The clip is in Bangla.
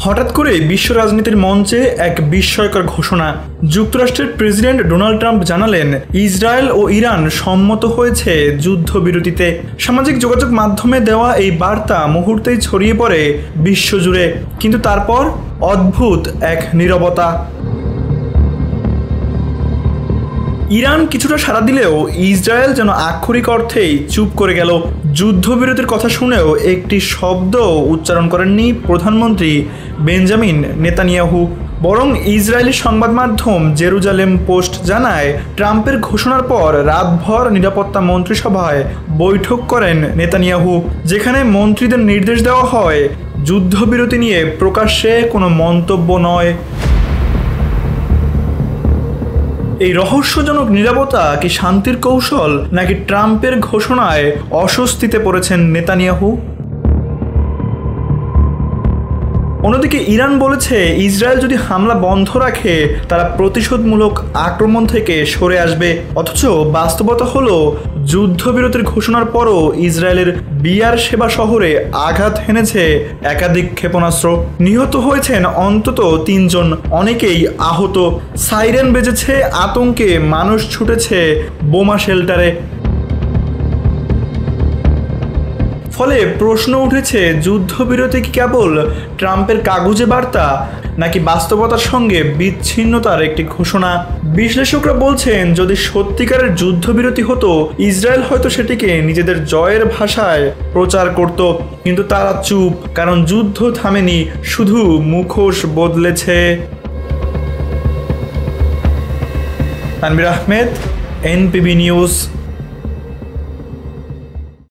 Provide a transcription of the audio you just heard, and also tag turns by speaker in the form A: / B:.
A: হঠাৎ করে বিশ্ব রাজনীতির মঞ্চে এক বিস্ময়কর ঘোষণা। যুক্তরাষ্ট্রের প্রেসিডেন্ট ডোনাল্ড ট্রাম্প জানালেন ইসরায়েল ও ইরান সম্মত হয়েছে যুদ্ধবিরতিতে। সামাজিক যোগাযোগ মাধ্যমে দেওয়া এই বার্তা মুহূর্তেই ছড়িয়ে পড়ে বিশ্বজুড়ে, কিন্তু তারপর অদ্ভুত এক নীরবতা। ইরান কিছুটা সাড়া দিলেও ইসরায়েল যেন আক্ষরিক অর্থেই চুপ করে গেল। যুদ্ধবিরতির কথা শুনেও একটি শব্দ উচ্চারণ করেননি প্রধানমন্ত্রী বেঞ্জামিন নেতানিয়াহু। বরং ইসরায়েলি সংবাদ মাধ্যম জেরুজালেম পোস্ট জানায়, ট্রাম্পের ঘোষণার পর রাতভর নিরাপত্তা মন্ত্রিসভায় বৈঠক করেন নেতানিয়াহু, যেখানে মন্ত্রীদের নির্দেশ দেওয়া হয় যুদ্ধবিরতি নিয়ে প্রকাশ্যে কোনো মন্তব্য নয়। এই রহস্যজনক নীরবতা কি শান্তির কৌশল, নাকি ট্রাম্পের ঘোষণায় অস্বস্তিতে পড়েছেন নেতানিয়াহু? অন্যদিকে ইরান বলেছে ইসরায়েল যদি হামলা বন্ধ রাখে তারা প্রতিশোধমূলক আক্রমণ থেকে সরে আসবে। অথচ বাস্তবতা হলো যুদ্ধবিরতির ঘোষণার পরও ইসরায়েলের বিয়ার শেবা শহরে আঘাত হেনেছে একাধিক ক্ষেপণাস্ত্র। নিহত হয়েছেন অন্তত ৩ জন, অনেকেই আহত। সাইরেন বেজেছে, আতঙ্কে মানুষ ছুটেছে বোমা শেল্টারে। ফলে প্রশ্ন উঠেছে, যুদ্ধবিরতি কি কেবল ট্রাম্পের কাগুজে বার্তা, নাকি বাস্তবতার সঙ্গে বিচ্ছিন্নতার একটি ঘোষণা? বিশ্লেষকরা বলছেন, যদি সত্যিকারের যুদ্ধবিরতি হতো ইসরায়েল হয়তো সেটিকে নিজেদের জয়ের ভাষায় প্রচার করত, কিন্তু তারা চুপ, কারণ যুদ্ধ থামেনি, শুধু মুখোশ বদলেছে। Tanvir Ahmed, NPB news.